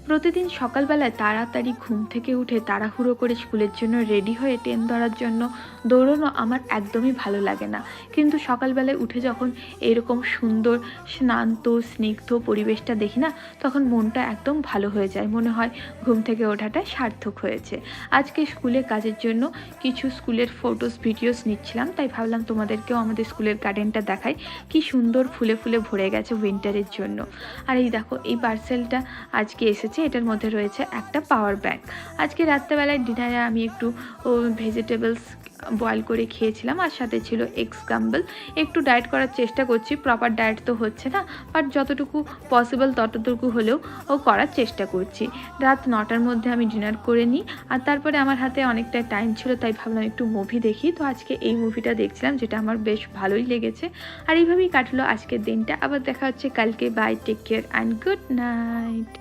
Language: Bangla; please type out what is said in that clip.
প্রতিদিন সকালবেলায় তাড়াতাড়ি ঘুম থেকে উঠে তাড়াহুড়ো করে স্কুলের জন্য রেডি হয়ে ট্রেন ধরার জন্য দৌড়ানো আমার একদমই ভালো লাগে না। কিন্তু সকালবেলায় উঠে যখন এরকম সুন্দর শান্ত স্নিগ্ধ পরিবেশটা দেখি না, তখন মনটা একদম ভালো হয়ে যায়। মনে হয় ঘুম থেকে ওঠাটা সার্থক হয়েছে। আজকে স্কুলে কাজের জন্য কিছু স্কুলের ফটোস ভিডিওস নিচ্ছিলাম, তাই ভাবলাম তোমাদেরকেও আমাদের স্কুলের গার্ডেনটা দেখাই। কি সুন্দর ফুলে ফুলে ভরে গেছে উইন্টারের জন্য। আর এই দেখো, এই পার্সেলটা আজকে এসেছে। এটার মধ্যে রয়েছে একটা পাওয়ার ব্যাংক। আজকে রাত্রেবেলায় ডিনারে আমি একটু ভেজিটেবলস বয়েল করে খেয়েছিলাম, আর সাথে ছিল এগস গাম্বল। একটু ডায়েট করার চেষ্টা করছি, প্রপার ডায়েট তো হচ্ছে না, বাট যতটুকু পসিবল ততটুকু হলেও করার চেষ্টা করছি। রাত 9টার মধ্যে আমি ডিনার করে নিই, আর তারপরে আমার হাতে অনেকটা টাইম ছিল, তাই ভাবলাম একটু মুভি দেখি। তো আজকে এই মুভিটা দেখছিলাম, যেটা আমার বেশ ভালোই লেগেছে। আর এইভাবেই কাটলো আজকের দিনটা। আবার দেখা হচ্ছে কালকে। Bye, take care and good night.